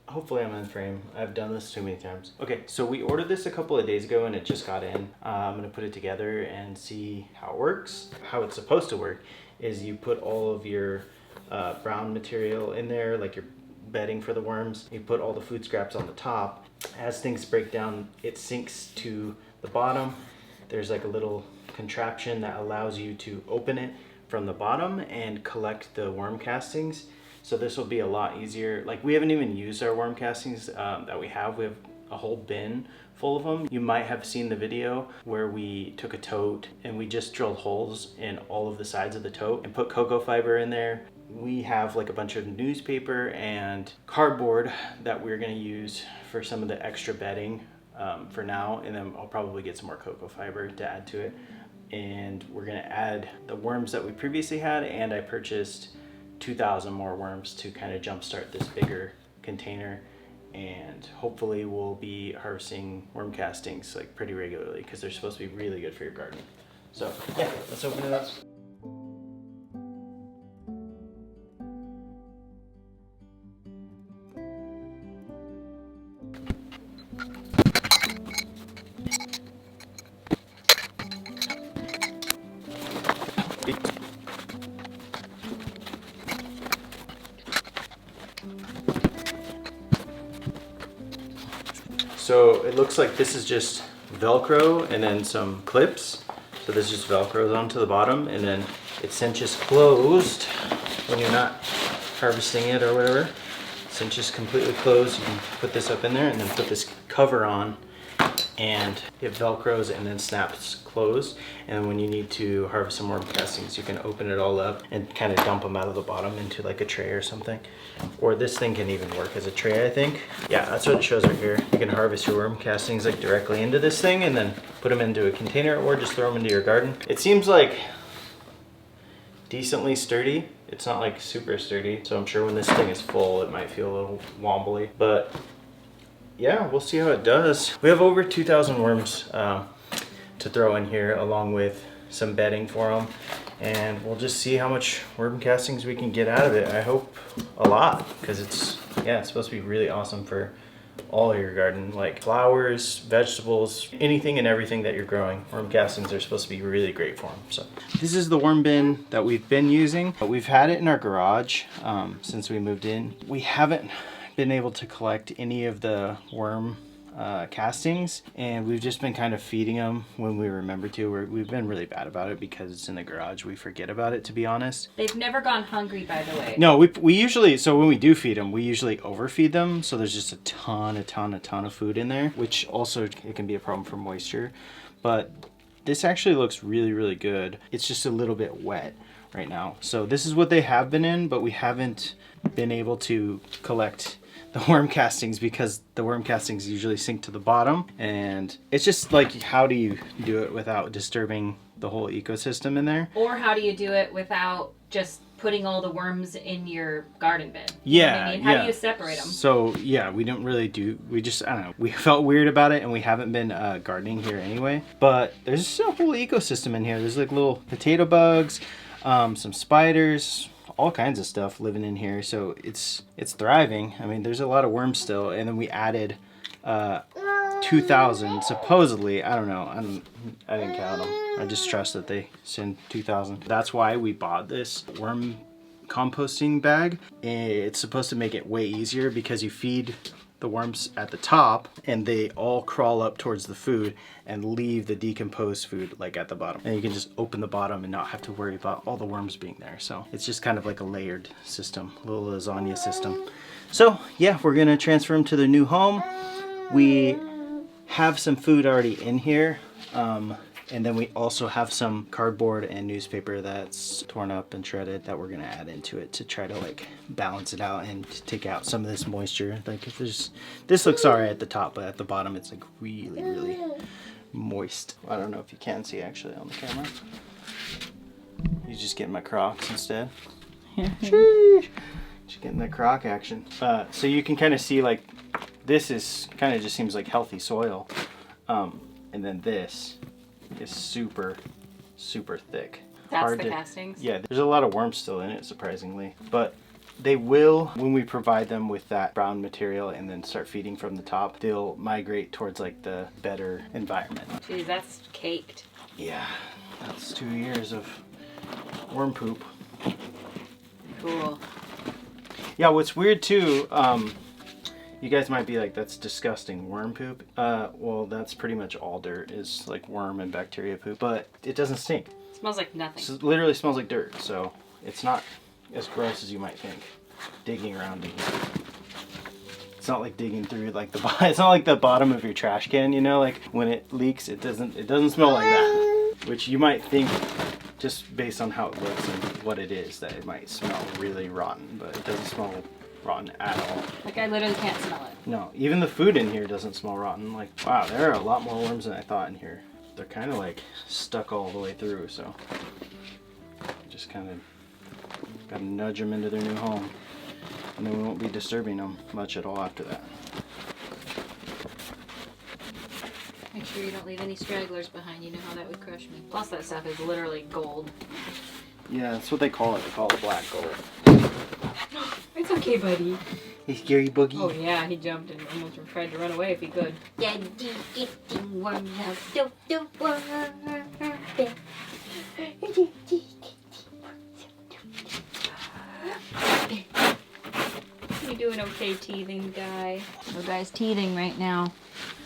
Hopefully I'm in frame. I've done this too many times. Okay, so we ordered this a couple of days ago and it just got in. I'm gonna put it together and see how it works. How it's supposed to work is you put all of your brown material in there, like your bedding for the worms. You put all the food scraps on the top. As things break down, it sinks to the bottom. There's like a little contraption that allows you to open it from the bottom and collect the worm castings. So this will be a lot easier. Like, we haven't even used our worm castings that we have. We have a whole bin full of them. You might have seen the video where we took a tote and we just drilled holes in all of the sides of the tote and put cocoa fiber in there. We have like a bunch of newspaper and cardboard that we're gonna use for some of the extra bedding for now, and then I'll probably get some more cocoa fiber to add to it. And we're gonna add the worms that we previously had, and I purchased 2,000 more worms to kind of jumpstart this bigger container, and hopefully we'll be harvesting worm castings like pretty regularly because they're supposed to be really good for your garden. So yeah, let's open it up. So it looks like this is just Velcro and then some clips. So this just Velcros onto the bottom, and then it cinches closed when you're not harvesting it or whatever. Cinches completely closed. You can put this up in there and then put this cover on, and it Velcros and then snaps closed. And when you need to harvest some worm castings, you can open it all up and kind of dump them out of the bottom into like a tray or something. Or this thing can even work as a tray, I think. Yeah, that's what it shows right here. You can harvest your worm castings like directly into this thing and then put them into a container, or just throw them into your garden. It seems like decently sturdy. It's not like super sturdy, so I'm sure when this thing is full, it might feel a little wobbly, but yeah, we'll see how it does. We have over 2,000 worms to throw in here, along with some bedding for them, and we'll just see how much worm castings we can get out of it. I hope a lot, because it's supposed to be really awesome for all of your garden, like flowers, vegetables, anything and everything that you're growing. Worm castings are supposed to be really great for them. So this is the worm bin that we've been using, but we've had it in our garage since we moved in. We haven't been able to collect any of the worm castings, and we've just been kind of feeding them when we remember to. We've been really bad about it because it's in the garage. We forget about it, to be honest. They've never gone hungry, by the way. No, we usually, so when we do feed them, we usually overfeed them, so there's just a ton of food in there, which also it can be a problem for moisture. But this actually looks really good. It's just a little bit wet right now. So this is what they have been in, but we haven't been able to collect the worm castings because the worm castings usually sink to the bottom, and it's just like, how do you do it without disturbing the whole ecosystem in there? Or how do you do it without just putting all the worms in your garden bin? Yeah, you know what I mean? How do you separate them? So yeah, we don't really do, we just, I don't know, we felt weird about it, and we haven't been gardening here anyway. But there's a whole ecosystem in here. There's like little potato bugs, some spiders, all kinds of stuff living in here, so it's thriving. I mean, there's a lot of worms still, and then we added 2,000 supposedly. I don't know. I didn't count them. I just trust that they send 2,000. That's why we bought this worm composting bag. It's supposed to make it way easier because you feed the worms at the top and they all crawl up towards the food and leave the decomposed food like at the bottom, and you can just open the bottom and not have to worry about all the worms being there. So it's just kind of like a layered system, a little lasagna system. So yeah, we're gonna transfer them to their new home. We have some food already in here, and then we also have some cardboard and newspaper that's torn up and shredded that we're gonna add into it to try to like balance it out and take out some of this moisture. Like, if there's, this looks alright at the top, but at the bottom it's like really moist. I don't know if you can see actually on the camera. You just getting my Crocs instead. Just getting the Croc action. So you can kind of see, like, this is kind of just seems like healthy soil, and then this is super thick. That's the castings? Yeah, there's a lot of worms still in it, surprisingly, but they will, when we provide them with that brown material and then start feeding from the top, they'll migrate towards like the better environment. Geez, that's caked. Yeah, that's 2 years of worm poop. Cool. Yeah, what's weird too, you guys might be like, that's disgusting, worm poop. Well, that's pretty much all dirt is like worm and bacteria poop, but it doesn't stink. It smells like nothing. It literally smells like dirt, so it's not as gross as you might think. Digging around in here. It's not like digging through like it's not like the bottom of your trash can, you know, like when it leaks, it doesn't smell like that. Which you might think, just based on how it looks and what it is, that it might smell really rotten, but it doesn't smell rotten at all. Like I literally can't smell it. No, even the food in here doesn't smell rotten. Like, wow, there are a lot more worms than I thought in here. They're kind of like stuck all the way through, so just kind of gotta nudge them into their new home, and then we won't be disturbing them much at all after that. Make sure you don't leave any stragglers behind. You know how that would crush me. Plus that stuff is literally gold. Yeah, that's what they call it. They call it black gold. It's okay, buddy. Hey, scary boogie. Oh yeah, he jumped and almost tried to run away if he could. Daddy getting warm now. Do worm. You doing okay, teething guy? The guy's teething right now,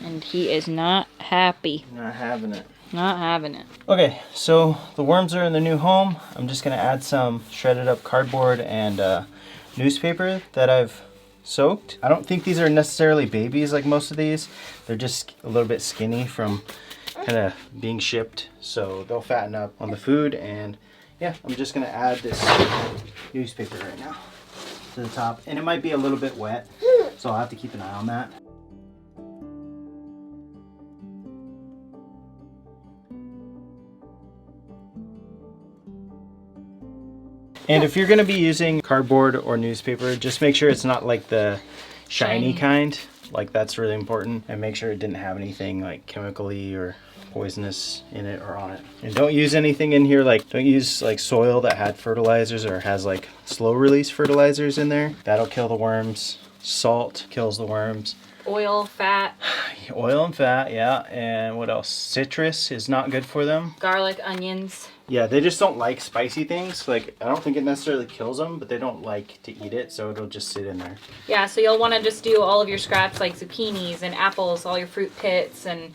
and he is not happy. Not having it. Not having it. Okay, so the worms are in the new home. I'm just gonna add some shredded up cardboard and newspaper that I've soaked. I don't think these are necessarily babies like most of these. They're just a little bit skinny from kind of being shipped, so they'll fatten up on the food. And yeah, I'm just gonna add this newspaper right now to the top, and it might be a little bit wet, so I'll have to keep an eye on that. And if you're going to be using cardboard or newspaper, just make sure it's not like the shiny kind. Like, that's really important. And make sure it didn't have anything like chemically or poisonous in it or on it. And don't use anything in here, like don't use like soil that had fertilizers or has like slow release fertilizers in there. That'll kill the worms. Salt kills the worms. Oil, fat. Oil and fat, yeah. And what else? Citrus is not good for them. Garlic, onions. Yeah, they just don't like spicy things. Like, I don't think it necessarily kills them, but they don't like to eat it, so it'll just sit in there. Yeah, so you'll want to just do all of your scraps like zucchinis and apples, all your fruit pits, and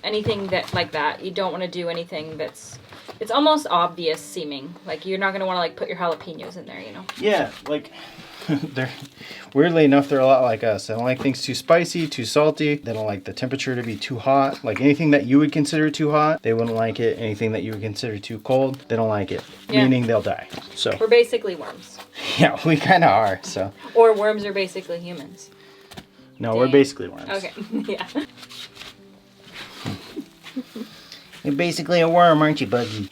anything that like that. You don't want to do anything that's, it's almost obvious seeming. Like, you're not going to want to like put your jalapenos in there, you know? Yeah, like, they're, weirdly enough, they're a lot like us. They don't like things too spicy, too salty. They don't like the temperature to be too hot. Like, anything that you would consider too hot, they wouldn't like it. Anything that you would consider too cold, they don't like it. Yeah. Meaning they'll die. So we're basically worms. Yeah, we kind of are, so. Or worms are basically humans. No, we're basically worms. Okay, yeah. You're basically a worm, aren't you, Buggy?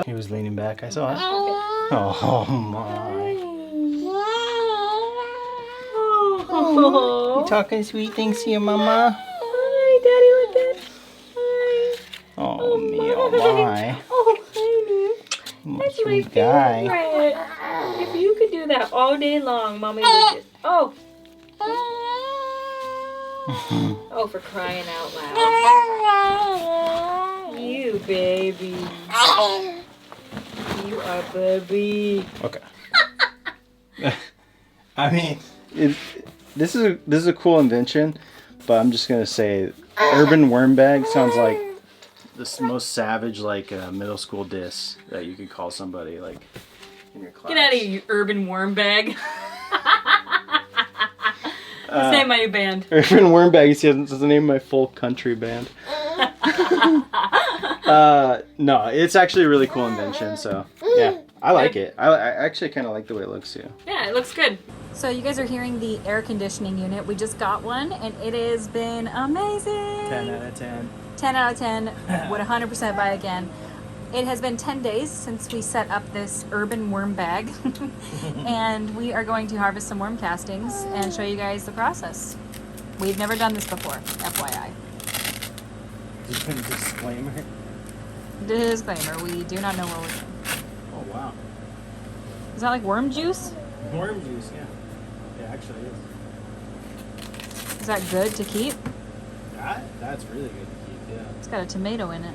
He was leaning back, I saw it. Okay. Oh my. Oh. You talking sweet things to your mama? Hi, Daddy, look at. Hi. Oh me, oh my. Oh, honey. That's my Sweet guy. favorite. If you could do that all day long, Mommy would just... Oh. Oh, for crying out loud. You baby. You are baby. Okay. I mean, this is a cool invention, but I'm just gonna say, urban worm bag sounds like the most savage, like middle school diss that you could call somebody, like in your class. Get out of here, you urban worm bag. Let's name my new band. Urban worm bag. This is the name of my full country band. No, it's actually a really cool invention, so yeah, I like it. I actually kind of like the way it looks too. Yeah, it looks good. So you guys are hearing the air conditioning unit. We just got one and it has been amazing. 10 out of 10. 10 out of 10. Would 100% buy again. It has been 10 days since we set up this urban worm bag and we are going to harvest some worm castings and show you guys the process. We've never done this before, FYI. Disclaimer. Disclaimer, we do not know what we're doing. Oh wow. Is that like worm juice? Worm juice, yeah. It actually is. Is that good to keep? That's really good to keep, yeah. It's got a tomato in it.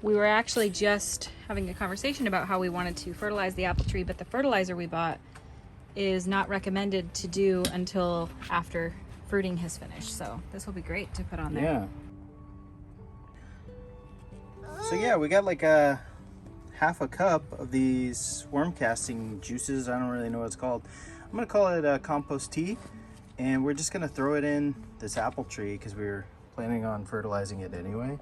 We were actually just having a conversation about how we wanted to fertilize the apple tree, but the fertilizer we bought is not recommended to do until after fruiting has finished. So this will be great to put on there. Yeah. So yeah, we got like a half a cup of these worm casting juices. I don't really know what it's called. I'm gonna call it a compost tea, and we're just gonna throw it in this apple tree because we were planning on fertilizing it anyway.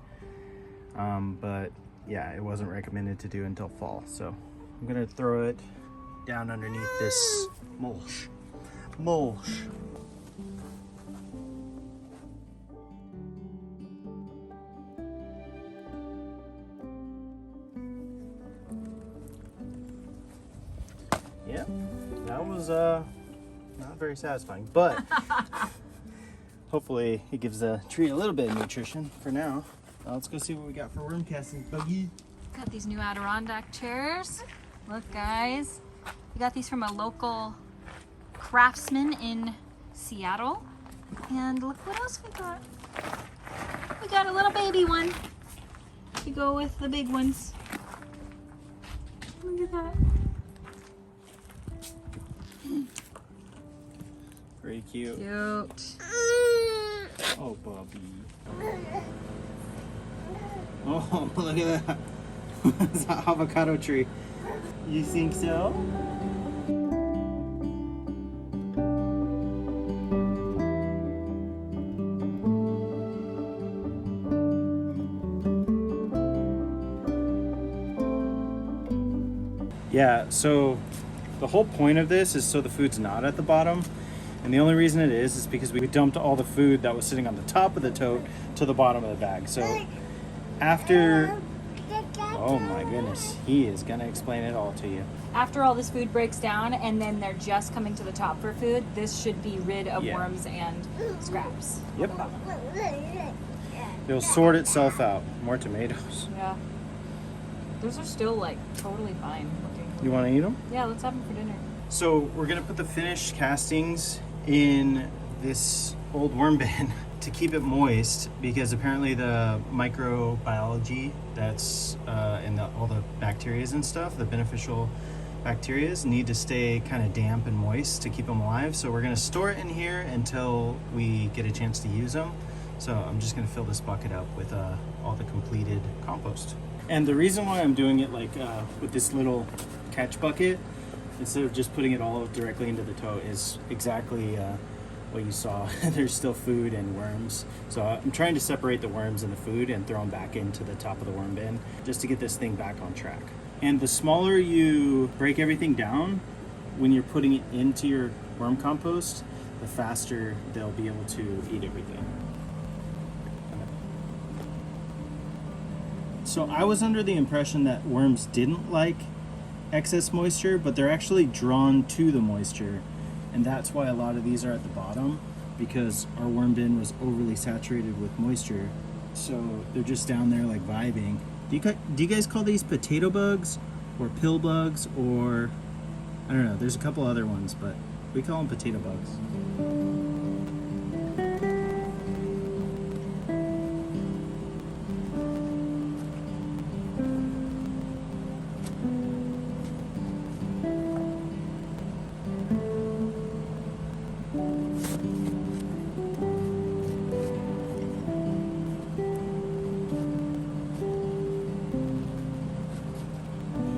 But yeah, it wasn't recommended to do until fall. So I'm gonna throw it down underneath this mulch. Yeah, that was not very satisfying, but hopefully it gives the tree a little bit of nutrition for now. Let's go see what we got for worm casting. Buggy. Got these new Adirondack chairs. Look, guys. We got these from a local craftsman in Seattle. And look what else we got. We got a little baby one to go with the big ones. Look at that. Pretty cute. Cute. Oh, Bobby. Oh, look at that. It's an avocado tree. You think so? Yeah, so the whole point of this is so the food's not at the bottom. And the only reason it is because we dumped all the food that was sitting on the top of the tote to the bottom of the bag. So after, oh my goodness, he is gonna explain it all to you. After all this food breaks down and then they're just coming to the top for food, this should be rid of worms and scraps. Yep. It'll sort itself out. More tomatoes. Yeah. Those are still like totally fine looking. You wanna eat them? Yeah, let's have them for dinner. So we're gonna put the finished castings in this old worm bin to keep it moist, because apparently the microbiology that's in all the bacterias and stuff, the beneficial bacterias, need to stay kind of damp and moist to keep them alive. So we're gonna store it in here until we get a chance to use them. So I'm just gonna fill this bucket up with all the completed compost. And the reason why I'm doing it like with this little catch bucket instead of just putting it all directly into the tote is exactly what you saw. There's still food and worms. So I'm trying to separate the worms and the food and throw them back into the top of the worm bin just to get this thing back on track. And the smaller you break everything down when you're putting it into your worm compost, the faster they'll be able to eat everything. So I was under the impression that worms didn't like excess moisture, but they're actually drawn to the moisture, and that's why a lot of these are at the bottom, because our worm bin was overly saturated with moisture. So they're just down there like vibing. Do you guys call these potato bugs or pill bugs, or I don't know, there's a couple other ones, but we call them potato bugs.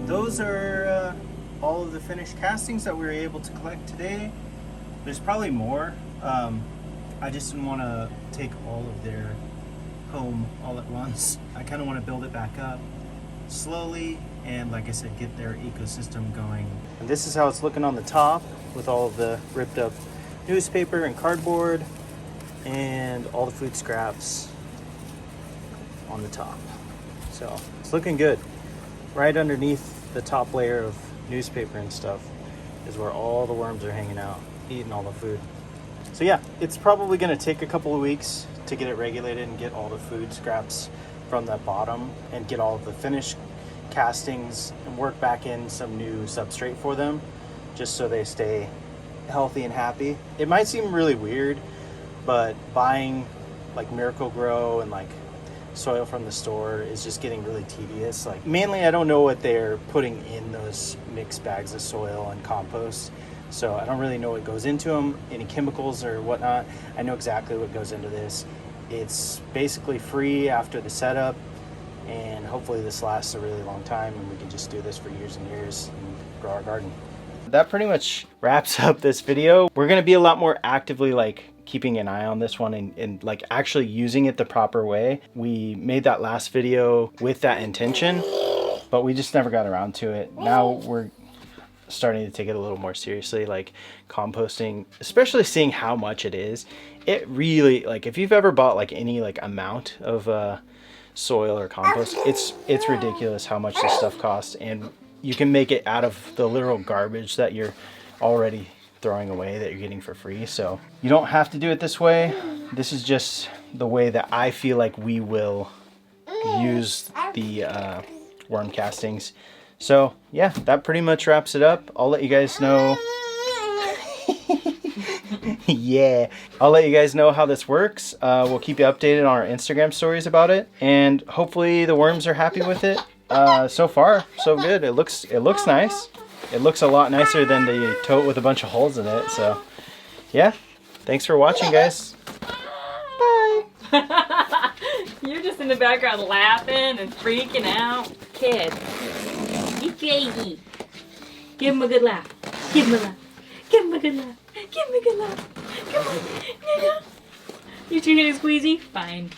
Those are all of the finished castings that we were able to collect today. There's probably more. I just didn't want to take all of their home all at once. I kind of want to build it back up slowly and, like I said, get their ecosystem going. And this is how it's looking on the top with all of the ripped up newspaper and cardboard and all the food scraps on the top. So it's looking good. Right underneath the top layer of newspaper and stuff is where all the worms are hanging out, eating all the food. So yeah, it's probably going to take a couple of weeks to get it regulated and get all the food scraps from the bottom and get all of the finished castings and work back in some new substrate for them, just so they stay healthy and happy. It might seem really weird, but buying like Miracle Grow and like soil from the store is just getting really tedious. Like, mainly I don't know what they're putting in those mixed bags of soil and compost, so I don't really know what goes into them, any chemicals or whatnot. I know exactly what goes into this. It's basically free after the setup, and hopefully this lasts a really long time and we can just do this for years and years and grow our garden. That pretty much wraps up this video. We're going to be a lot more actively like keeping an eye on this one and like actually using it the proper way. We made that last video with that intention, but we just never got around to it. Now we're starting to take it a little more seriously, like composting, especially seeing how much it is. It really, like, if you've ever bought like any like amount of soil or compost, it's ridiculous how much this stuff costs, and you can make it out of the literal garbage that you're already throwing away that you're getting for free. So you don't have to do it this way. This is just the way that I feel like we will use the worm castings. So yeah, that pretty much wraps it up. I'll let you guys know. Yeah, I'll let you guys know how this works. We'll keep you updated on our Instagram stories about it, and hopefully the worms are happy with it. So far, so good. It looks nice. It looks a lot nicer than the tote with a bunch of holes in it. So yeah, thanks for watching, guys. Bye. You're just in the background laughing and freaking out. Kid, you crazy. Give him a good laugh. Give him a laugh. Give him a good laugh. Give him a good laugh. Come on. You too hitting squeezy? Fine.